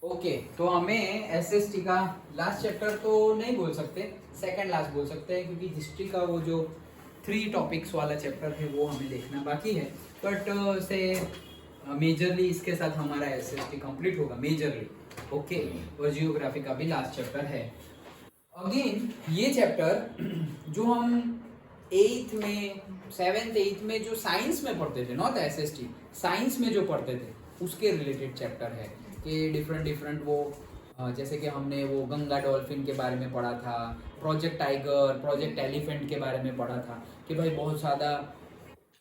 Okay, तो हमें SST का लास्ट चैप्टर तो नहीं बोल सकते, सेकंड लास्ट बोल सकते हैं, क्योंकि हिस्ट्री का वो जो 3 टॉपिक्स वाला चैप्टर है वो हमें देखना बाकी है। बट से मेजरली इसके साथ हमारा एसएसटी कंप्लीट होगा मेजरली। ओके, और जियोग्राफी का भी लास्ट चैप्टर है। अगेन ये चैप्टर जो हम 8th में 7th 8th में जो साइंस में पढ़ते थे, नॉट एसएसटी, साइंस में जो पढ़ते थे उसके रिलेटेड चैप्टर है कि डिफरेंट वो जैसे कि हमने वो गंगा डॉल्फिन के बारे में पढ़ा था, प्रोजेक्ट टाइगर, प्रोजेक्ट एलिफेंट के बारे में पढ़ा था कि भाई बहुत ज़्यादा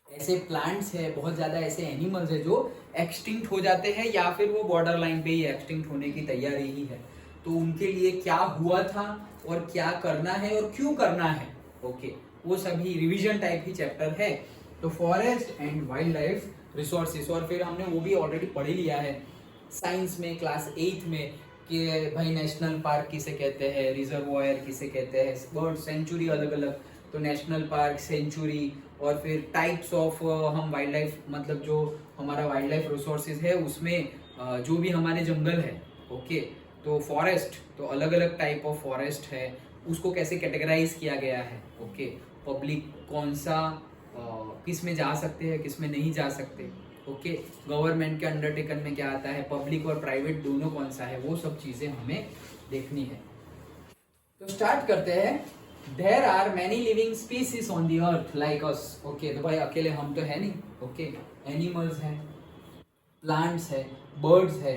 ऐसे प्लांट्स है, बहुत ज़्यादा ऐसे एनिमल्स है जो एक्सटिंक्ट हो जाते हैं या फिर वो बॉर्डर लाइन पे ही एक्सटिंक्ट होने की तैयारी ही है। तो उनके लिए क्या हुआ था और क्या करना है और क्यों करना है, ओके, वो सभी रिवीजन टाइप ही चैप्टर है। तो forest and wild life resources, और फिर हमने वो भी ऑलरेडी पढ़ लिया है साइंस में क्लास 8th में कि भाई नेशनल पार्क किसे कहते हैं, रिजर्वॉयर किसे कहते हैं, बर्ड सेंचुरी अलग अलग, तो नेशनल पार्क, सेंचुरी, और फिर टाइप्स ऑफ हम वाइल्ड लाइफ, मतलब जो हमारा वाइल्ड लाइफ रिसोर्सेज है उसमें जो भी हमारे जंगल है, ओके, तो फॉरेस्ट, तो अलग अलग टाइप ऑफ फॉरेस्ट है, उसको कैसे कैटेगराइज किया गया है, ओके, पब्लिक कौन सा किस में जा सकते हैं किस में नहीं जा सकते, ओके, गवर्नमेंट के अंडरटेकन में क्या आता है, पब्लिक और प्राइवेट दोनों कौन सा है, वो सब चीज़ें हमें देखनी है। तो स्टार्ट करते हैं। There are many living species on the earth like us, okay, तो भाई अकेले हम तो है नहीं, ओके, एनिमल्स हैं, प्लांट्स है, बर्ड्स है,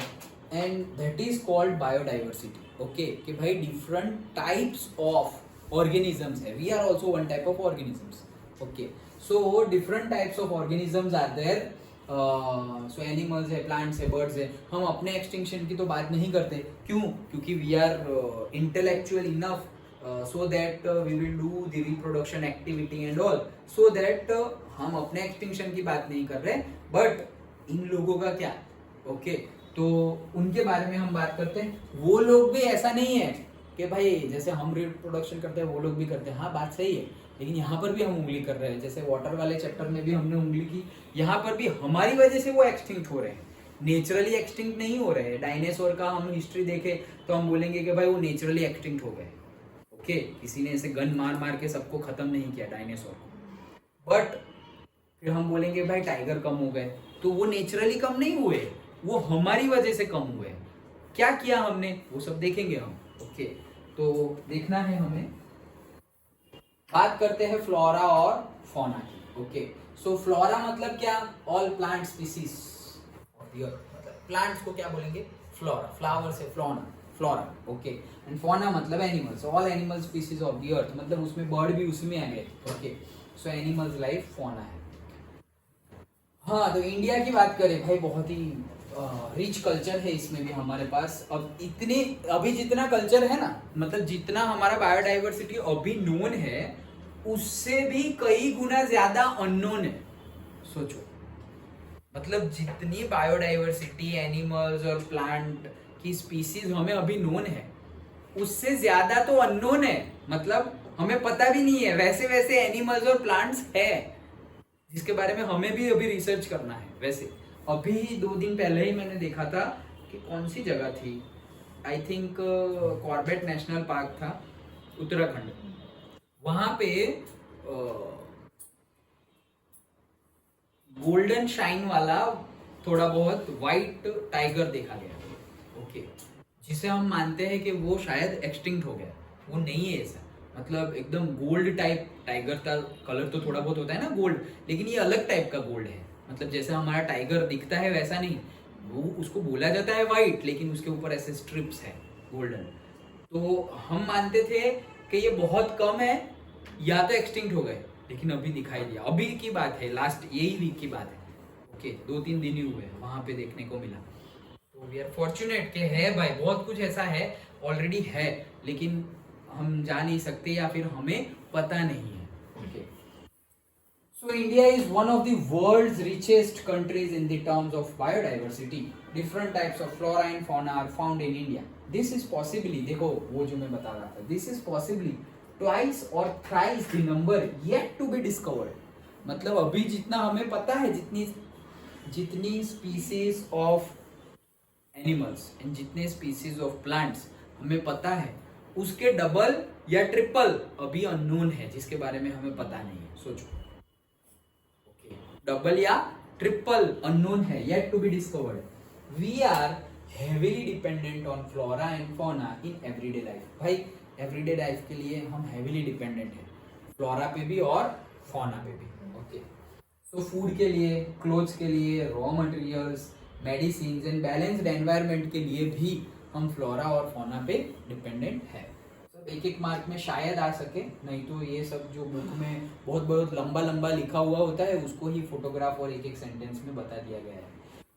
and that is called biodiversity, okay, कि भाई डिफरेंट टाइप्स ऑफ ऑर्गेनिजम्स है, we are also one type of organisms, okay, so different types of organisms are there, so animals है, plants है, birds है। हम अपने एक्सटिंक्शन की तो बात नहीं करते, क्यों? क्योंकि we are intellectual enough so that we will do the reproduction activity and all, so that हम अपने एक्सटिंक्शन की बात नहीं कर रहे, बट इन लोगों का क्या, ओके, तो उनके बारे में हम बात करते हैं। वो लोग भी ऐसा नहीं है कि भाई जैसे हम रिप्रोडक्शन करते हैं वो लोग भी करते हैं, हाँ बात सही है, लेकिन यहाँ पर भी हम उंगली कर रहे हैं, जैसे वाटर वाले चैप्टर में भी हमने उंगली की, यहाँ पर भी हमारी वजह से वो एक्सटिंक्ट हो रहे हैं, नेचुरली एक्सटिंक्ट नहीं हो रहे हैं। डायनासोर का हम हिस्ट्री देखें तो हम बोलेंगे कि भाई वो नेचुरली एक्सटिंक्ट हो गए, ओके, किसी ने ऐसे गन मार मार के सबको खत्म नहीं किया डायनासोर को। बट फिर हम बोलेंगे भाई टाइगर कम हो गए, तो वो नेचुरली कम नहीं हुए, वो हमारी वजह से कम हुए। क्या किया हमने वो सब देखेंगे हम, ओके, तो देखना है हमें। बात करते हैं फ्लोरा और फौना की, ओके, सो फ्लोरा मतलब क्या, all plant species of the earth, मतलब प्लांट्स को क्या बोलेंगे, फ्लोरा, फ्लावर से फ्लोना, फ्लोरा, ओके, एंड फौना मतलब animals, all animal species of the earth, मतलब उसमें बर्ड भी उसमें आ गए, ओके, सो एनिमल्स लाइफ फौना है। हाँ, तो इंडिया की बात करें भाई, बहुत ही रिच कल्चर है इसमें भी हमारे पास। अब इतने अभी जितना कल्चर है ना, मतलब जितना हमारा बायोडाइवर्सिटी अभी नोन है उससे भी कई गुना ज्यादा अननोन है। सोचो, मतलब जितनी बायोडाइवर्सिटी एनिमल्स और प्लांट की स्पीसीज हमें अभी नोन है उससे ज्यादा तो अननोन है, मतलब हमें पता भी नहीं है वैसे वैसे एनिमल्स और प्लांट्स है जिसके बारे में हमें भी अभी रिसर्च करना है। वैसे अभी 2 दिन पहले ही मैंने देखा था कि कौन सी जगह थी, I think Corbett national park था, उत्तराखंड, वहां पे गोल्डन शाइन वाला थोड़ा बहुत वाइट टाइगर देखा गया, ओके, जिसे हम मानते हैं कि वो शायद एक्सटिंक्ट हो गया, वो नहीं है ऐसा, मतलब एकदम गोल्ड टाइप टाइगर का कलर तो थोड़ा बहुत होता है ना गोल्ड, लेकिन ये अलग टाइप का गोल्ड है, मतलब जैसे हमारा टाइगर दिखता है वैसा नहीं, वो उसको बोला जाता है वाइट, लेकिन उसके ऊपर ऐसे स्ट्रिप्स है गोल्डन। तो हम मानते थे कि ये बहुत कम है या तो एक्सटिंक्ट हो गए, लेकिन अभी दिखाई दिया, अभी की बात है, लास्ट यही वीक की बात है, ओके, 2-3 दिन ही हुए वहां पे देखने को मिला। तो वी आर फॉर्चुनेट के है भाई, बहुत कुछ ऐसा है ऑलरेडी है, लेकिन हम जा नहीं सकते या फिर हमें पता नहीं है, okay. So India is one of the world's richest countries in the terms of biodiversity. Different types of flora and fauna are found in India. This is possibly, देखो वो जो मैं बता रहा था, this is possibly twice or thrice the number yet to be discovered. मतलब अभी जितना हमें पता है, जितनी जितनी species of एनिमल्स एंड जितने स्पीसीज ऑफ प्लांट्स हमें पता है उसके डबल या ट्रिपल अभी अननोन है, जिसके बारे में हमें पता नहीं है। सोचो, ओके, डबल या ट्रिपल अननोन है, yet to be discovered. We are heavily dependent on flora and fauna in everyday life. भाई एवरीडे लाइफ के लिए हम हेवीली डिपेंडेंट है, फ्लोरा पे भी और फौना पे भी। ओके, सो फूड के लिए, क्लोथ्स के लिए, raw materials, medicine and balanced environment के लिए भी हम फ्लोरा और फौना पे डिपेंडेंट है। सब एक एक मार्क में शायद आ सके, नहीं तो ये सब जो बुक में बहुत बहुत लंबा लंबा लिखा हुआ होता है उसको ही फोटोग्राफ और एक एक सेंटेंस में बता दिया गया है।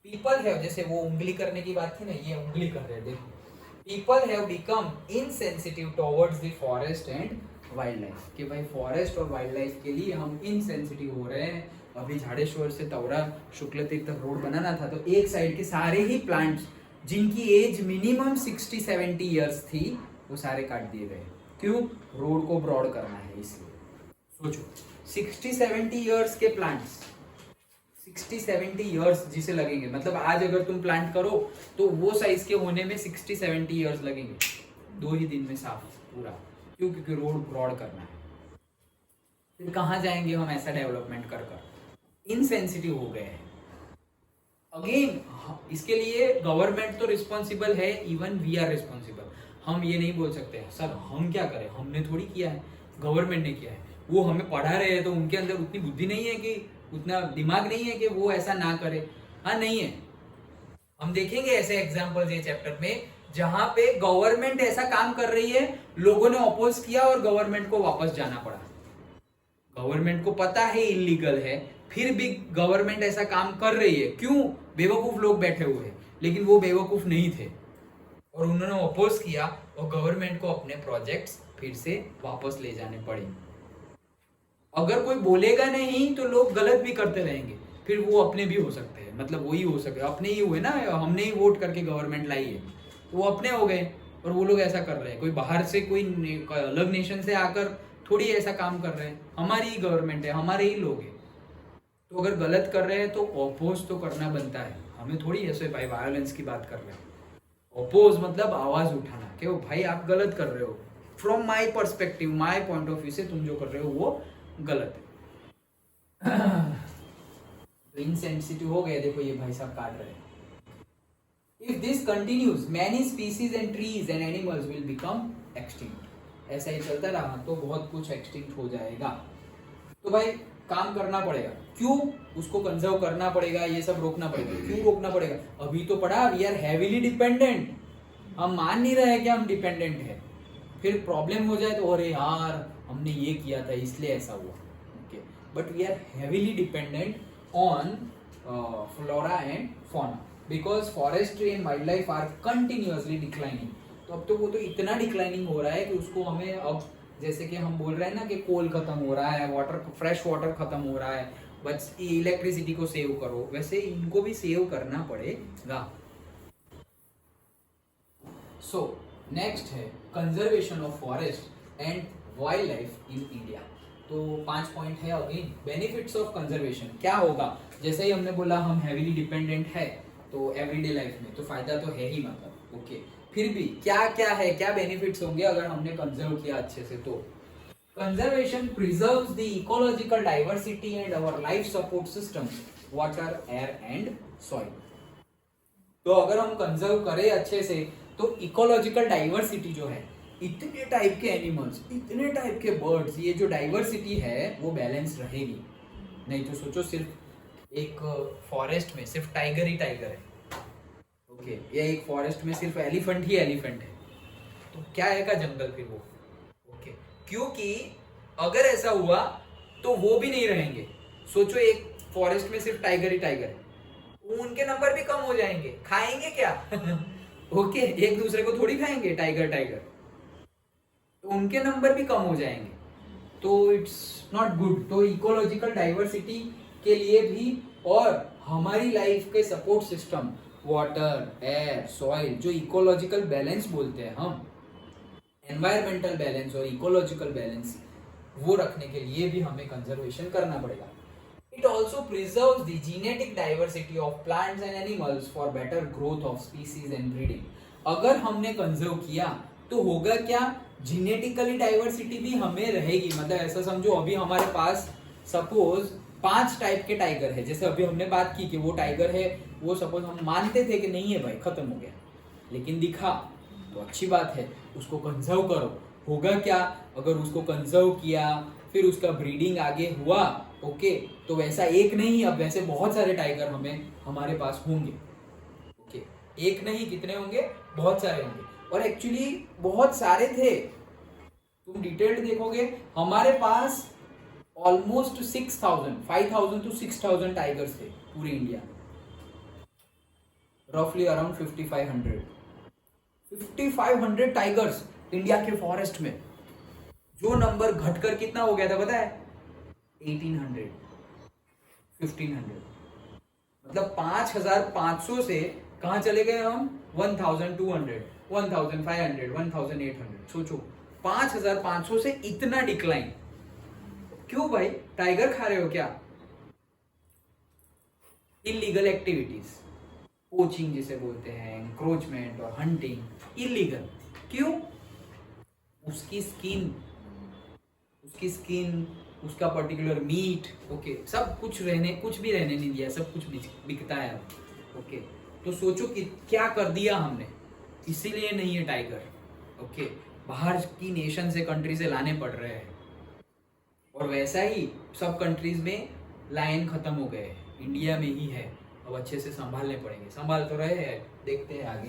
पीपल है, जैसे वो उंगली करने की बात थी ना, ये उंगली कर रहे हैं, देखो। People have become insensitive towards the forest and wild life, कि भाई फॉरेस्ट और वाइल्ड लाइफ के लिए हम इनसेंसिटिव हो रहे हैं। अभी झाड़ेश्वर से तवरा शुक्ल तीर्थ तक रोड बनाना था, तो एक साइड के सारे ही प्लांट्स जिनकी एज मिनिमम 60-70 ईयर्स थी वो सारे काट दिए गए। क्यों? रोड को ब्रॉड करना है इसलिए। सोचो 60-70 ईयर्स के प्लांट्स, 60-70 ईयर्स जिसे लगेंगे, मतलब आज अगर तुम प्लांट करो तो वो साइज के होने में 60-70 ईयर्स लगेंगे, 2 ही दिन में साफ पूरा। क्यों? क्योंकि रोड ब्रॉड करना है। फिर कहाँ जाएंगे हम ऐसा डेवलपमेंट कर कर? इनसेंसिटिव हो गए हैं। अगेन इसके लिए गवर्नमेंट तो रिस्पॉन्सिबल है, इवन वी आर रिस्पॉन्सिबल। हम ये नहीं बोल सकते सर हम क्या करें, हमने थोड़ी किया है, गवर्नमेंट ने किया है। वो हमें पढ़ा रहे हैं तो उनके अंदर उतनी बुद्धि नहीं है कि, उतना दिमाग नहीं है कि वो ऐसा ना करे। हाँ, नहीं है। हम देखेंगे ऐसे एग्जाम्पल्स ये चैप्टर में जहां पे गवर्नमेंट ऐसा काम कर रही है, लोगों ने अपोज किया और गवर्नमेंट को वापस जाना पड़ा। गवर्नमेंट को पता है इलीगल है, फिर भी गवर्नमेंट ऐसा काम कर रही है। क्यों? बेवकूफ लोग बैठे हुए हैं, लेकिन वो बेवकूफ नहीं थे और उन्होंने अपोज किया और गवर्नमेंट को अपने प्रोजेक्ट्स फिर से वापस ले जाने पड़े। अगर कोई बोलेगा नहीं तो लोग गलत भी करते रहेंगे, फिर वो अपने भी हो सकते हैं, मतलब वही हो सके, अपने ही हुए ना, हमने ही वोट करके गवर्नमेंट लाई है तो वो अपने हो गए और वो लोग ऐसा कर रहे हैं। कोई बाहर से कोई अलग नेशन से आकर थोड़ी ऐसा काम कर रहे हैं, हमारी ही गवर्नमेंट है, हमारे ही लोग हैं। तो अगर गलत कर रहे हैं तो अपोज तो करना बनता है। हमें थोड़ी ऐसे भाई वायलेंस की बात कर रहे हैं। अपोज मतलब आवाज उठाना कि वो भाई आप गलत कर रहे हो, from my perspective, my point of view से तुम जो कर रहे हो वो गलत है। तो इनसेंसिटिव हो गए, देखो ये भाई साहब काट रहे हैं। If this continues, many species and trees and animals will become extinct. ऐसा ही चलता रहा तो बहुत कुछ एक्सटिंक्ट हो जाएगा। तो भाई काम करना पड़ेगा। क्यों? उसको कंजर्व करना पड़ेगा, ये सब रोकना पड़ेगा। क्यों रोकना पड़ेगा? अभी तो पढ़ा, वी आर हैवीली डिपेंडेंट। हम मान नहीं रहे कि हम डिपेंडेंट है, फिर प्रॉब्लम हो जाए तो अरे यार हमने ये किया था इसलिए ऐसा हुआ। Okay, but we are heavily dependent on flora and fauna because forestry and wildlife are continuously declining. तो अब तो वो तो इतना डिक्लाइनिंग हो रहा है कि उसको हमें अब, जैसे कि हम बोल रहे हैं ना कि कोल खत्म हो रहा है, वाटर, फ्रेश वाटर खत्म हो रहा है, बस इलेक्ट्रिसिटी को सेव करो, वैसे इनको भी सेव करना पड़ेगा। सो नेक्स्ट है conservation of forest and wildlife in India. तो 5 पॉइंट है। अगेन बेनिफिट्स ऑफ कंजर्वेशन क्या होगा? जैसे ही हमने बोला हम हैवीली डिपेंडेंट है तो एवरीडे लाइफ में तो फायदा तो है ही, मतलब ओके। फिर भी क्या क्या है, क्या बेनिफिट्स होंगे अगर हमने कंजर्व किया अच्छे से? तो conservation preserves the ecological diversity and our life support system, water, air and soil. तो अगर हम कंजर्व करें अच्छे से तो इकोलॉजिकल डाइवर्सिटी जो है, इतने टाइप के एनिमल्स, इतने टाइप के बर्ड्स, ये जो डाइवर्सिटी है वो बैलेंस रहेगी। नहीं तो सोचो सिर्फ एक फॉरेस्ट में सिर्फ टाइगर ही टाइगर है, ओके, या एक फॉरेस्ट में सिर्फ एलिफेंट ही एलिफेंट है, तो क्या आएगा जंगल फिर वो? ओके, क्योंकि अगर ऐसा हुआ तो वो भी नहीं रहेंगे। सोचो एक फॉरेस्ट में सिर्फ टाइगर ही टाइगर है, उनके नंबर भी कम हो जाएंगे, खाएंगे क्या? ओके, एक दूसरे को थोड़ी खाएंगे टाइगर टाइगर, तो उनके नंबर भी कम हो जाएंगे, तो इट्स नॉट गुड। तो इकोलॉजिकल डाइवर्सिटी के लिए भी और हमारी लाइफ के support system, water, air, soil, जो इकोलॉजिकल बैलेंस बोलते हैं हम, एनवायरमेंटल बैलेंस और इकोलॉजिकल बैलेंस, वो रखने के लिए भी हमें कंजर्वेशन करना पड़ेगा। It also preserves the genetic diversity of plants and animals for better growth of species and breeding. अगर हमने कंजर्व किया तो होगा क्या, जेनेटिकली डाइवर्सिटी भी हमें रहेगी. मतलब ऐसा समझो अभी हमारे पास सपोज 5 टाइप के टाइगर है, जैसे अभी हमने बात की कि वो टाइगर है, वो सपोज हम मानते थे कि नहीं है भाई, खत्म हो गया, लेकिन दिखा तो अच्छी बात है, उसको कंजर्व करो. होगा क्या, अगर उसको कंजर्व किया फिर उसका ब्रीडिंग आगे हुआ, ओके, तो वैसा एक नहीं, अब वैसे बहुत सारे टाइगर हमारे पास होंगे. ओके, एक नहीं कितने होंगे, बहुत सारे होंगे. और एक्चुअली बहुत सारे थे, तुम डिटेल्ड देखोगे हमारे पास ऑलमोस्ट 5,000 to 6,000 टाइगर्स थे पूरे इंडिया में. रफली अराउंड 5,500 टाइगर्स इंडिया के फॉरेस्ट में. जो नंबर घटकर कितना हो गया था पता है, 1800, 1500. मतलब 5,500 से कहां चले गए हम, 1,200, 1,500, 1,800. सोचो 5,500 से इतना डिक्लाइन. क्यों भाई, टाइगर खा रहे हो क्या? इलीगल एक्टिविटीज, पोचिंग जिसे बोलते हैं, एंक्रोचमेंट और हंटिंग, इलीगल. क्यों? उसकी स्किन, उसका पर्टिकुलर मीट, ओके, सब कुछ कुछ भी रहने नहीं दिया, सब कुछ बिकता है. ओके, तो सोचो कि क्या कर दिया हमने. इसीलिए नहीं है टाइगर. ओके, बाहर की नेशन से, कंट्री से लाने पड़ रहे हैं. और वैसा ही सब कंट्रीज में लायन खत्म हो गए, इंडिया में ही है. अब अच्छे से संभालने पड़ेंगे. संभाल तो रहे हैं, देखते हैं आगे.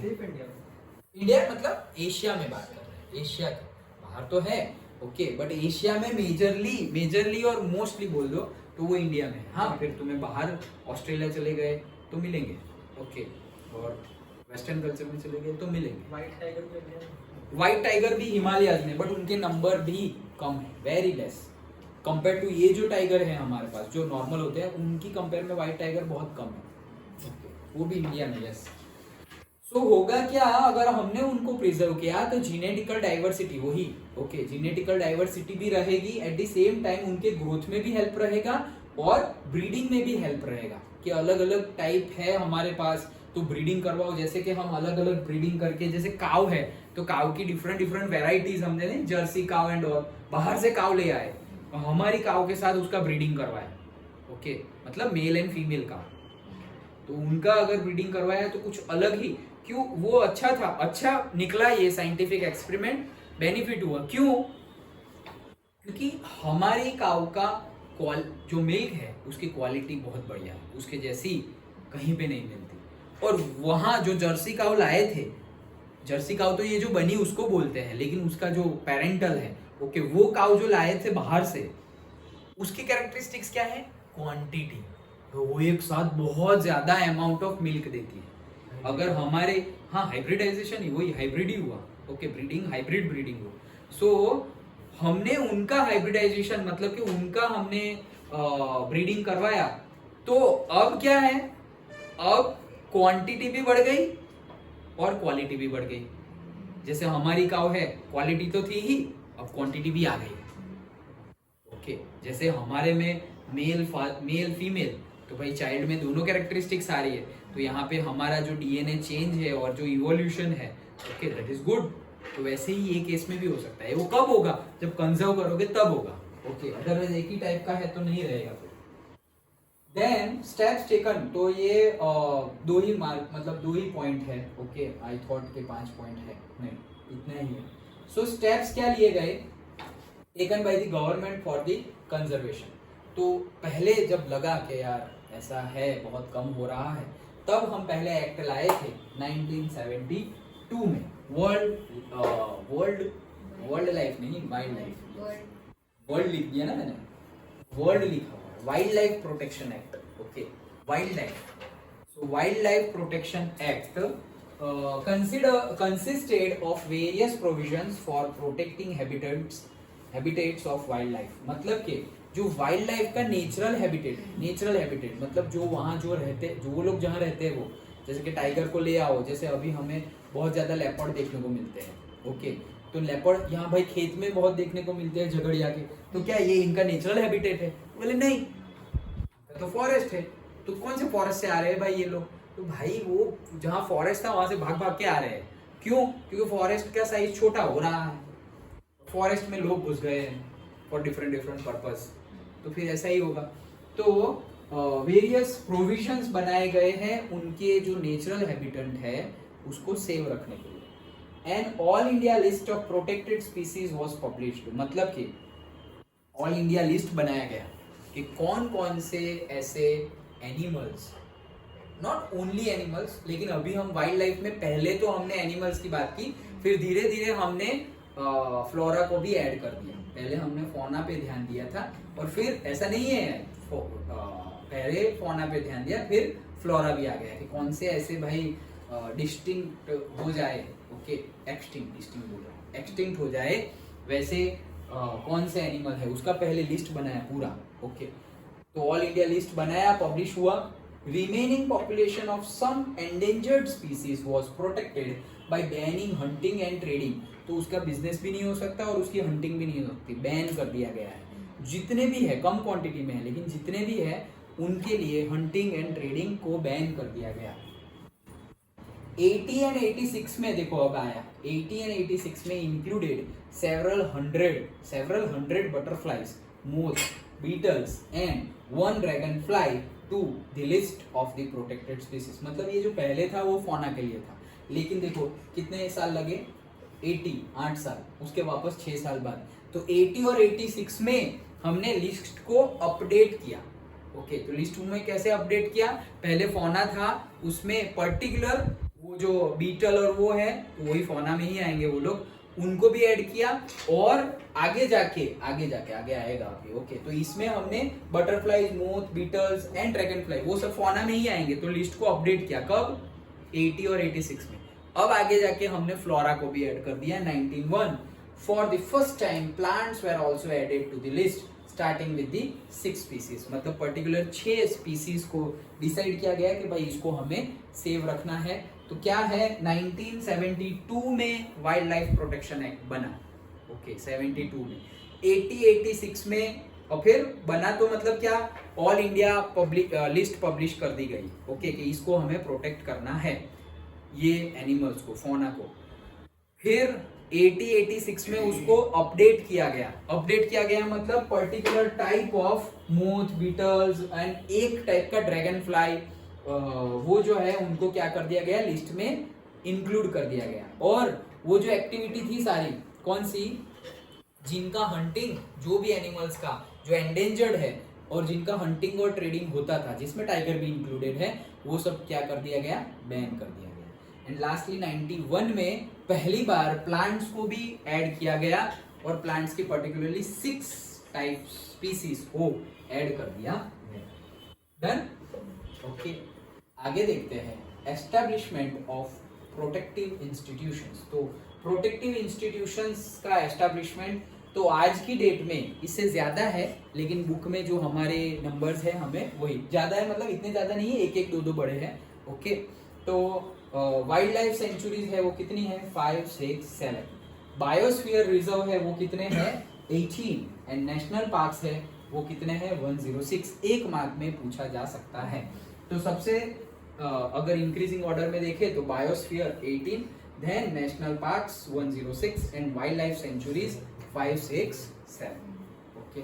इंडिया मतलब एशिया में बात कर रहे हैं, एशिया के बाहर तो है, ओके, बट एशिया में मेजरली और मोस्टली बोल दो तो वो इंडिया में. हाँ, फिर तुम्हें बाहर ऑस्ट्रेलिया चले गए तो मिलेंगे, ओके, और वेस्टर्न कल्चर में चले गए तो मिलेंगे. व्हाइट टाइगर भी हिमालयाज में, बट उनके नंबर भी कम है, वेरी लेस कंपेयर टू ये जो टाइगर है हमारे पास, जो नॉर्मल होते हैं, उनकी कंपेयर में व्हाइट टाइगर बहुत कम है. वो भी इंडिया में. यस. सो होगा क्या, अगर हमने उनको प्रिजर्व किया तो जीनेटिकल डाइवर्सिटी वही, ओके, जीनेटिकल डाइवर्सिटी भी रहेगी, एट द सेम टाइम उनके ग्रोथ में भी हेल्प रहेगा और ब्रीडिंग में भी हेल्प रहेगा. कि अलग अलग टाइप है हमारे पास, तो ब्रीडिंग करवाओ. जैसे कि हम अलग अलग ब्रीडिंग करके, जैसे काव है तो काव की डिफरेंट वेराइटीज हमने नहीं, जर्सी काव एंड ऑल, बाहर से काव ले आए, हमारी काव के साथ उसका ब्रीडिंग करवाए. ओके, मतलब मेल एंड फीमेल काव, तो उनका अगर ब्रीडिंग करवाया तो कुछ अलग ही. क्यों? वो अच्छा था, अच्छा निकला ये साइंटिफिक एक्सपेरिमेंट, बेनिफिट हुआ. क्यों? क्योंकि हमारी काव का जो मिल्क है उसकी क्वालिटी बहुत बढ़िया है, उसके जैसी कहीं पे नहीं मिलती. और वहाँ जो जर्सी काव लाए थे, जर्सी काव तो ये जो बनी उसको बोलते हैं, लेकिन उसका जो पेरेंटल है, ओके, वो काव जो लाए थे बाहर से, उसकी कैरेक्टरिस्टिक्स क्या है, क्वांटिटी. तो वो एक साथ बहुत ज्यादा अमाउंट ऑफ मिल्क देती है. अगर हमारे, हाँ, हाइब्रिडाइजेशन ही, वही हाइब्रिड ही हुआ, ओके, ब्रीडिंग, हाइब्रिड ब्रीडिंग हुआ. सो हमने उनका हाइब्रिडाइजेशन, मतलब कि उनका हमने ब्रीडिंग करवाया, तो अब क्या है, अब क्वांटिटी भी बढ़ गई और क्वालिटी भी बढ़ गई. जैसे हमारी काव है, क्वालिटी तो थी ही, अब क्वांटिटी भी आ गई. ओके, जैसे हमारे में मेल फीमेल, तो भाई चाइल्ड में दोनों कैरेक्टरिस्टिक्स आ रही है, तो यहाँ पे हमारा जो डीएनए चेंज है और जो इवोल्यूशन है, ओके, दैट इज गुड. तो वैसे ही ये केस में भी हो सकता है. वो कब होगा, जब कंजर्व करोगे तब होगा. ओके, अदरवाइज एक ही टाइप का है तो नहीं रहेगा. फिर देन स्टेप्स टेकन, तो ये दो ही पॉइंट है. ओके, आई थॉट के 5 पॉइंट है, नहीं, इतना ही है. सो स्टेप्स क्या लिए गए, taken by the government for the conservation. तो पहले जब लगा कि यार ऐसा है, बहुत कम हो रहा है, तब हम पहले एक्ट लाए थे 1972 में. वर्ल्ड लाइफ नहीं, वाइल्ड लाइफ, वर्ल्ड लिख दिया ना मैंने, वर्ल्ड लिखा हुआ है, wild life protection act. Okay, wild life. So wild life protection act consisted of various provisions for protecting habitats of wildlife. मतलब कि जो वाइल्ड लाइफ का नेचुरल हैबिटेट मतलब जो वहाँ जो वो लोग जहाँ रहते हैं, वो जैसे कि टाइगर को ले आओ, जैसे अभी हमें बहुत ज़्यादा लेपर्ड देखने को मिलते हैं. ओके, तो लेपर्ड यहाँ भाई खेत में बहुत देखने को मिलते हैं, झगड़िया के, तो क्या ये इनका नेचुरल हैबिटेट है? बोले नहीं, तो फॉरेस्ट है। तो कौन से फॉरेस्ट से आ रहे हैं भाई ये लोग? तो भाई वो जहाँ फॉरेस्ट था वहां से भाग भाग के आ रहे हैं। क्यों? क्योंकि फॉरेस्ट का साइज छोटा हो रहा है, फॉरेस्ट में लोग घुस गए हैं फॉर डिफरेंट डिफरेंट पर्पस, तो फिर ऐसा ही होगा। तो वेरियस प्रोविजंस बनाए गए हैं उनके जो नेचुरल हैबिटेट है उसको सेव रखने के लिए। And all India list of protected species was published, मतलब कि ऑल इंडिया लिस्ट बनाया गया कि कौन कौन से ऐसे एनिमल्स, नॉट ओनली एनिमल्स, लेकिन अभी हम वाइल्ड लाइफ में पहले तो हमने एनिमल्स की बात की, फिर धीरे धीरे हमने फ्लोरा को भी ऐड कर दिया। पहले हमने फौना पे ध्यान दिया था और फिर ऐसा नहीं है, पहले फौना पे ध्यान दिया फिर फ्लोरा भी आ गया कि कौन से ऐसे भाई डिस्टिंक्ट हो जाए, ओके एक्सटिंक्ट हो जाए, वैसे कौन से एनिमल है उसका पहले लिस्ट बनाया पूरा, ओके। तो ऑल इंडिया लिस्ट बनाया, पब्लिश हुआ। Remaining population of some endangered species was protected by banning hunting and trading, तो उसका बिजनेस भी नहीं हो सकता और उसकी हंटिंग भी नहीं हो सकती, बैन कर दिया गया है। जितने भी है, कम क्वांटिटी में है लेकिन जितने भी है उनके लिए हंटिंग एंड ट्रेडिंग को बैन कर दिया गया। 80 एंड 86 में देखो अब आया, 80 एंड 86 में included several hundred butterflies, moths, beetles and one dragonfly to the list of the protected species। मतलब ये जो पहले था वो फौना के लिए था, लेकिन देखो कितने साल लगे, 8 साल, उसके वापस 6 साल बाद। तो 80 और 86 में हमने लिस्ट को अपडेट किया, ओके। तो लिस्ट में कैसे अपडेट किया? पहले फौना था, उसमें पर्टिकुलर वो जो बीटल और वो है वही फौना में ही आएंगे वो लोग, उनको भी ऐड किया। और आगे जाके आगे आएगा अभी, ओके। तो इसमें हमने butterflies, moth, beetles and dragonfly वो सब फौना में ही आएंगे, तो लिस्ट को अपडेट किया कब? 80 और 86 में। अब आगे जाके हमने फ्लोरा को भी ऐड कर दिया 1901। For the first time plants were also added to the list starting with the 6 species, मतलब पर्टिकुलर 6 स्पीसीज को डिसाइड किया गया कि भाई इसको हमें सेव रखना है। तो क्या है, 1972 में वाइल्ड लाइफ प्रोटेक्शन एक्ट बना, ओके 72 में, 86 में, और फिर बना तो मतलब क्या, all India public list publish कर दी गई, ओके, कि इसको हमें प्रोटेक्ट करना है ये एनिमल्स को, फौना को। फिर 86 में उसको अपडेट किया गया मतलब particular type of moth, beetles and एक टाइप का ड्रैगन फ्लाई, वो जो है उनको क्या कर दिया गया, लिस्ट में इंक्लूड कर दिया गया। और वो जो एक्टिविटी थी सारी, कौन सी, जिनका हंटिंग, जो भी एनिमल्स का जो एंडेंजर्ड है और जिनका हंटिंग और ट्रेडिंग होता था, जिसमें टाइगर भी इंक्लूडेड है, वो सब क्या कर दिया गया, बैन कर दिया गया। एंड लास्टली 91 में पहली बार प्लांट्स को भी ऐड किया गया और प्लांट्स की पर्टिकुलरली 6 टाइप स्पीसीज को ऐड कर दिया। Done, okay. आगे देखते हैं एस्टैब्लिशमेंट ऑफ प्रोटेक्टिव इंस्टीट्यूशंस। तो प्रोटेक्टिव इंस्टीट्यूशंस का एस्टैब्लिशमेंट तो आज की डेट में इससे ज्यादा है, लेकिन बुक में जो हमारे नंबर्स है हमें वही ज्यादा है, मतलब इतने ज्यादा नहीं है, एक एक दो दो बड़े हैं, ओके। तो वाइल्ड लाइफ सेंचुरीज है वो कितनी है, 5, 6, 7। बायोस्फीयर रिजर्व है वो कितने हैं, 18। एंड नेशनल पार्क्स है वो कितने हैं, 106। एक मार्क में पूछा जा सकता है। तो सबसे अगर इंक्रीजिंग ऑर्डर में देखें तो biosphere 18, then national parks 106 and wildlife sanctuaries 5, 6, 7, okay.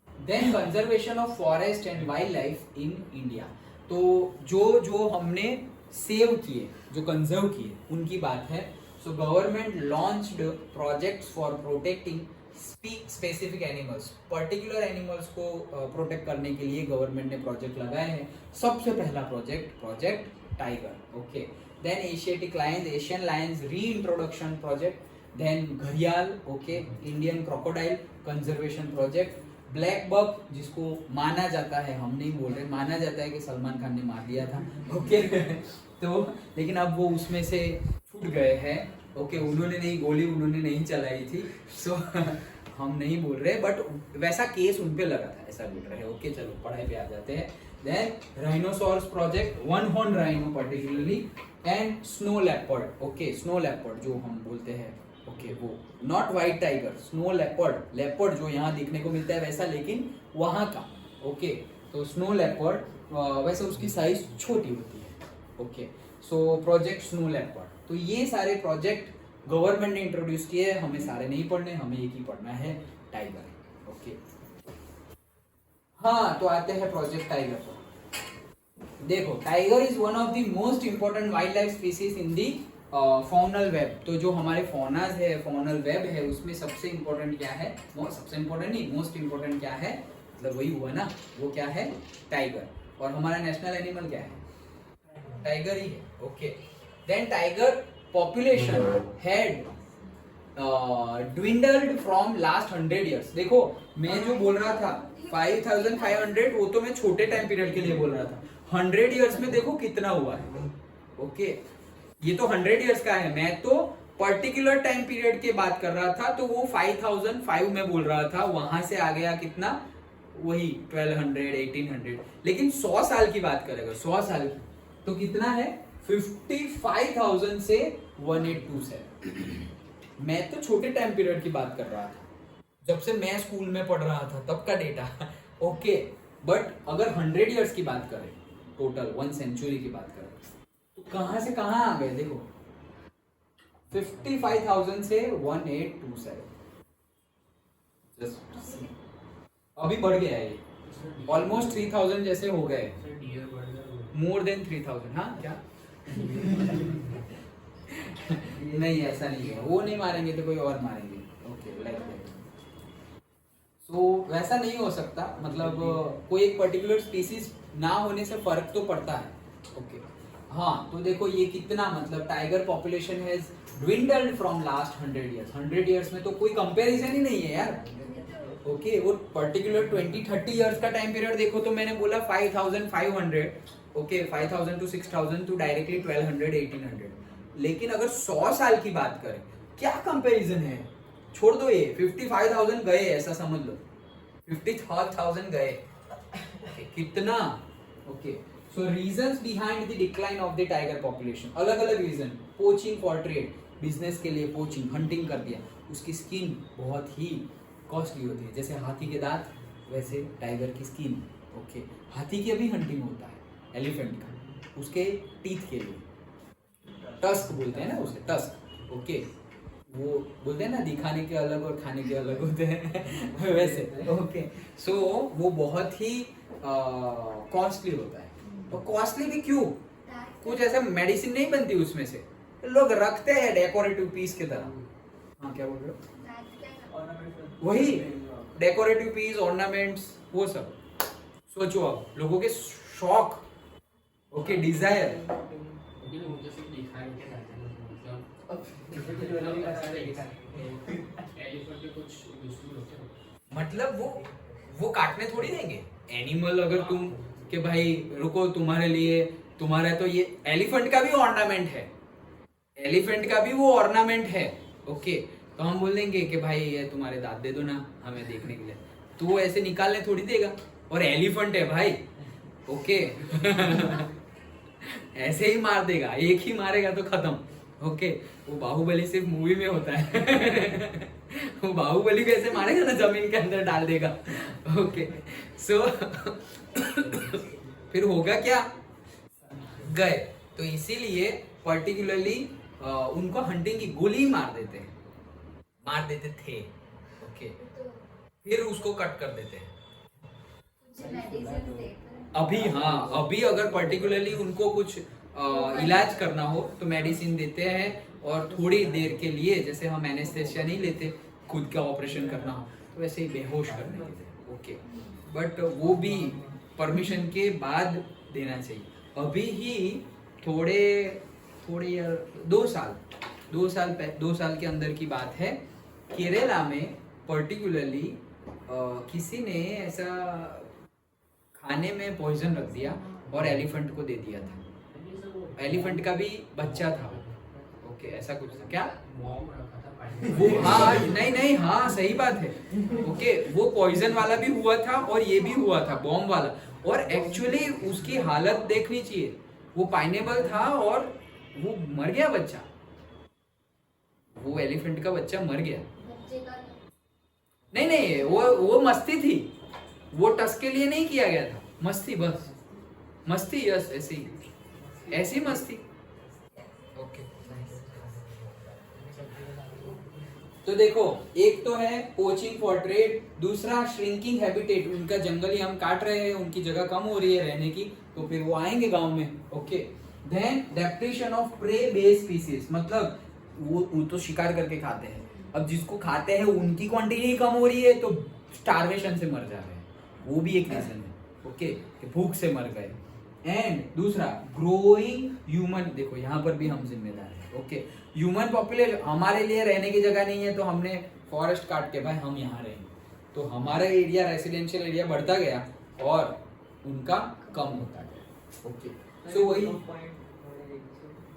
Then conservation of forest and wildlife in India. तो जो हमने सेव किए, जो कंजर्व किए, उनकी बात है। So government launched projects for protecting specific animals, particular animals को प्रोटेक्ट करने के लिए गवर्नमेंट ने प्रोजेक्ट लगाए हैं। सबसे पहला project tiger, okay. Then Asiatic lions, Asian lions reintroduction project, then घड़ियाल, okay, Indian crocodile conservation project, black buck जिसको माना जाता है, हम नहीं बोल रहे, माना जाता है कि सलमान खान ने मार दिया था, ओके। तो लेकिन अब वो उसमें से छूट गए हैं, ओके। उन्होंने नहीं चलाई थी, सो हम नहीं बोल रहे, बट वैसा केस उन पे लगा था, ऐसा बोल रहे हैं, ओके। चलो पढ़ाई पे आ जाते हैं। Then rhinoceros project, 1 horn rhino particularly, and snow leopard, okay. Snow leopard जो हम बोलते हैं ओके वो not white tiger, snow leopard, leopard जो यहाँ देखने को मिलता है वैसा, लेकिन वहाँ का। ओके तो स्नो लेपर्ड वैसे उसकी साइज छोटी होती है। Okay so project snow leopard, तो ये सारे प्रोजेक्ट गवर्नमेंट ने इंट्रोड्यूस किए, हमें सारे नहीं पढ़ने, हमें एक ही पढ़ना है, टाइगर। ओके हाँ तो आते हैं प्रोजेक्ट टाइगर पर। देखो tiger is one of the most important wild life species in the faunal web. तो जो हमारे फॉनाज है, फॉनल वेब है, उसमें सबसे इंपॉर्टेंट क्या है, सबसे इंपॉर्टेंट नहीं, मोस्ट इंपॉर्टेंट क्या है, मतलब वही हुआ ना, वो क्या है, टाइगर। और हमारा नेशनल एनिमल क्या है, टाइगर ही है। Okay then tiger population had dwindled from last 100 years। देखो मैं जो बोल रहा था 5500, वो तो मैं छोटे टाइम पीरियड के लिए बोल रहा था, 100 years में देखो कितना हुआ है। ओके ये तो 100 years का है, मैं तो पर्टिकुलर टाइम पीरियड की बात कर रहा था, तो वो 5005 में बोल रहा था, वहां से आ गया कितना, वही 1200 1800। लेकिन 100 साल की बात करेगा, 100 साल की, तो कितना है 55,000 से 1827। मैं तो छोटे टाइम पीरियड की बात कर रहा था, जब से मैं स्कूल में पढ़ रहा था तब का डेटा। ओके बट अगर 100 years की बात करें, टोटल 1 century की बात करें, तो कहां से कहां आ गए, देखो 55,000 से 1827, अभी बढ़ गया है ये, ऑलमोस्ट 3000 जैसे हो गए, मोर देन 3000। हाँ क्या नहीं ऐसा नहीं है, वो नहीं मारेंगे तो कोई और मारेंगे। ओके लाइक सो वैसा नहीं हो सकता, मतलब कोई एक पर्टिकुलर स्पीसीज ना होने से फर्क तो पड़ता है। ओके हाँ तो देखो ये कितना, मतलब tiger population has dwindled from last 100 years। 100 years में तो कोई कंपैरिजन ही नहीं है यार। ओके वो पर्टिकुलर 20-30 years का टाइम पीरियड देखो, तो मैंने बोला 5500, ओके 5000 to 6000 तो डायरेक्टली 1200 1800। लेकिन अगर 100 साल की बात करें, क्या कंपैरिजन है, छोड़ दो ये 55,000 गए, ऐसा समझ लो 50,000 गए, कितना। Okay so reasons behind the decline of the tiger population, अलग अलग reason, poaching for trade, business के लिए पोचिंग, हंटिंग कर दिया, उसकी स्किन बहुत ही कॉस्टली होती है, जैसे हाथी के दांत वैसे टाइगर की स्किन। ओके हाथी की अभी हंटिंग होता है, एलिफेंट का, उसके टीथ के लिए, टस्क बोलते हैं ना उसे, टस्क। ओके वो बोलते हैं ना दिखाने के अलग और खाने के अलग होते हैं वैसे। ओके सो वो बहुत ही कॉस्टली होता है। तो कॉस्टली भी क्यों, कुछ ऐसा मेडिसिन नहीं बनती उसमें से, लोग रखते हैं डेकोरेटिव पीस की तरह। हाँ क्या बोल रहे हो, वही डेकोरेटिव पीस, ऑर्नामेंट्स, वो सब। सोचो अब लोगों के शौक, ओके डिजायर, मतलब वो काटने थोड़ी देंगे एनिमल। अगर तुम कि भाई रुको तुम्हारे लिए, तुम्हारा तो ये एलिफेंट का भी ऑर्नामेंट है, एलिफेंट का भी वो ऑर्नामेंट है। ओके तो हम बोल देंगे कि भाई ये तुम्हारे दांत दे दो ना हमें देखने के लिए, तो वो ऐसे निकालने थोड़ी देगा, और एलिफेंट है भाई। ओके ऐसे ही मार देगा, एक ही मारेगा तो खत्म। ओके वो बाहुबली सिर्फ मूवी में होता है वो बाहुबली को ऐसे मारेगा ना, जमीन के अंदर डाल देगा। ओके सो फिर होगा क्या, गए। तो इसीलिए पर्टिकुलरली उनको हंटिंग की गोली मार देते थे। ओके फिर उसको कट कर देते हैं। अभी हाँ अभी अगर पर्टिकुलरली उनको कुछ इलाज करना हो तो मेडिसिन देते हैं, और थोड़ी देर के लिए, जैसे हम एनेस्थेसिया नहीं लेते खुद का ऑपरेशन करना हो तो वैसे ही बेहोश करने देते। ओके बट वो भी परमिशन के बाद देना चाहिए। अभी ही थोड़े 2 साल के अंदर की बात है, केरला में पर्टिकुलरली किसी ने ऐसा खाने में पॉइजन रख दिया और एलिफेंट को दे दिया था, एलिफेंट का भी बच्चा था। ओके ऐसा कुछ था क्या, वो हाँ नहीं हाँ सही बात है। ओके वो पॉइजन वाला भी हुआ था और ये भी हुआ था बॉम्ब वाला, और एक्चुअली उसकी हालत देखनी चाहिए, वो पाइनेबल था और वो मर गया बच्चा। वो एलिफेंट का बच्चा मर गया। बच्चे का नहीं नहीं, वो मस्ती थी, वो टस के लिए नहीं किया गया था, मस्ती बस, मस्ती, यस, ऐसी मस्ती। ओके, तो देखो एक तो है पोचिंग फॉर ट्रेड, दूसरा श्रिंकिंग हैबिटेट, उनका जंगल ही हम काट रहे हैं, उनकी जगह कम हो रही है रहने की, तो फिर वो आएंगे गांव में। Okay, then depression of prey based species, मतलब वो तो शिकार करके खाते हैं, अब जिसको खाते हैं उनकी क्वांटिटी कम हो रही है तो स्टारवेशन से मर जा रहे हैं, वो भी एक रीजन है। ओके, कि भूख से मर गए। एंड दूसरा ग्रोइंग ह्यूमन, देखो यहाँ पर भी हम जिम्मेदार हैं। ओके, ह्यूमन पॉपुलेशन, हमारे लिए रहने की जगह नहीं है तो हमने फॉरेस्ट काट के भाई हम यहाँ रहेंगे, तो हमारा एरिया रेसिडेंशियल एरिया बढ़ता गया और उनका कम होता गया। ओके, तो वही,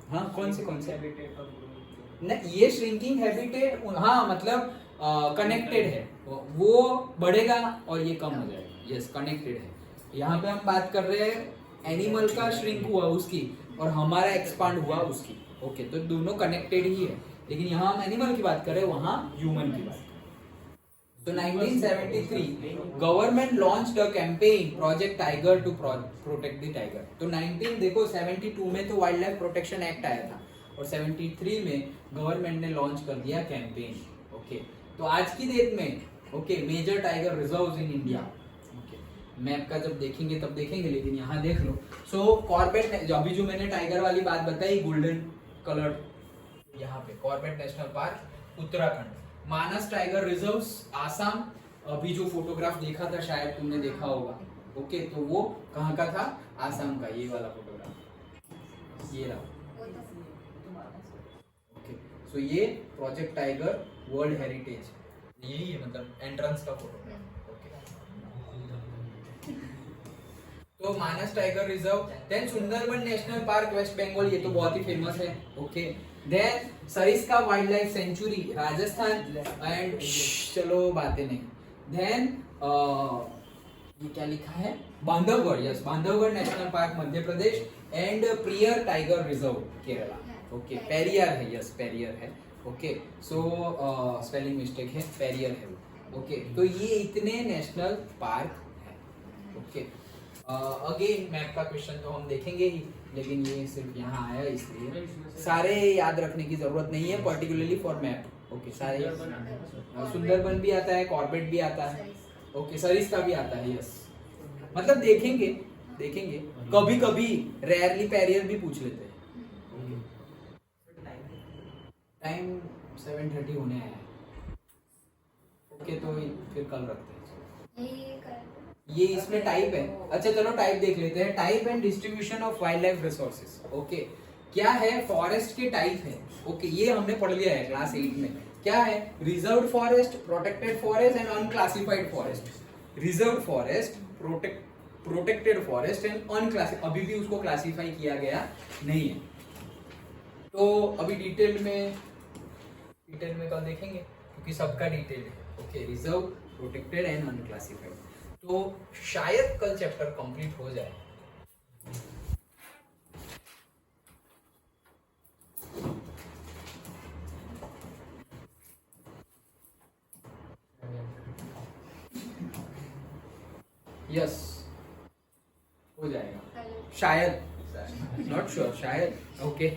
हाँ कौन से नहीं, ये श्रिंकिंग हैबिटेट, हाँ मतलब कनेक्टेड है, वो बढ़ेगा और ये कम हो जाएगा। यस, कनेक्टेड है। यहाँ पे हम बात कर रहे हैं एनिमल का श्रिंक हुआ उसकी और हमारा एक्सपांड हुआ उसकी। ओके, तो दोनों कनेक्टेड ही है, लेकिन यहाँ हम एनिमल की बात कर रहे हैं, वहाँ ह्यूमन की बात। तो 1973 government launched a campaign project tiger to protect the tiger. तो 19 देखो 72 में तो वाइल्ड लाइफ प्रोटेक्शन एक्ट आया था और 73 में गवर्नमेंट ने लॉन्च कर दिया कैंपेन। ओके, तो आज की डेट में okay major tiger reserves in India, map का जब देखेंगे तब देखेंगे, लेकिन यहाँ देख लो। सो कॉर्बेट, अभी जो मैंने टाइगर वाली बात बताई गोल्डन कलर, यहाँ पे कॉर्बेट नेशनल पार्क उत्तराखंड, मानस टाइगर रिजर्व्स आसाम, अभी जो फोटोग्राफ देखा था शायद तुमने देखा होगा। ओके, तो वो कहाँ का था, आसाम का, ये वाला फोटोग्राफ ये रहा। ओके, सो ये प्रोजेक्ट टाइगर वर्ल्ड हेरिटेज, यही है मतलब एंट्रेंस का फोटोग्राफ। तो Manas tiger reserve, then Sundarban national park West Bengal, ये तो बहुत ही फेमस है। Okay, then Sariska wildlife sanctuary Rajasthan, and चलो बातें नहीं, देन ये क्या लिखा है, Bandhavgarh, yes Bandhavgarh national park Madhya Pradesh, and Periyar tiger reserve Kerala. Okay, Periyar है, यस पेरियर है। ओके, सो स्पेलिंग मिस्टेक है, पेरियर है वो। ओके, तो ये इतने नेशनल पार्क है। ओके, अगेन मैप का क्वेश्चन तो हम देखेंगे ही, लेकिन ये सिर्फ यहाँ आया इसलिए सारे याद रखने की जरूरत नहीं है, पर्टिकुलरली फॉर मैप। ओके, सारे सुंदरबन भी आता है, कॉर्बेट भी आता है, ओके सरिस्का भी आता है, यस मतलब देखेंगे कभी कभी रेयरली पेरियर भी पूछ लेते हैं। टाइम 7:30 होने आया है। ओके, तो फिर कल रखते हैं। ये इसमें टाइप है। अच्छा चलो टाइप देख लेते हैं, type and distribution of wild life resources. Okay, क्या है, फॉरेस्ट के टाइप है। ओके, ये हमने पढ़ लिया है क्लास 8 में। क्या है, reserved forest, protected forest and unclassified forest. Reserved forest, protected forest and unclassified, अभी भी उसको क्लासिफाई किया गया नहीं है। तो अभी डिटेल में कल देखेंगे क्योंकि सबका डिटेल है। Okay, reserve, protected and unclassified, तो शायद कल चैप्टर कंप्लीट हो जाए। यस, हो जाएगा शायद, नॉट श्योर, शायद। ओके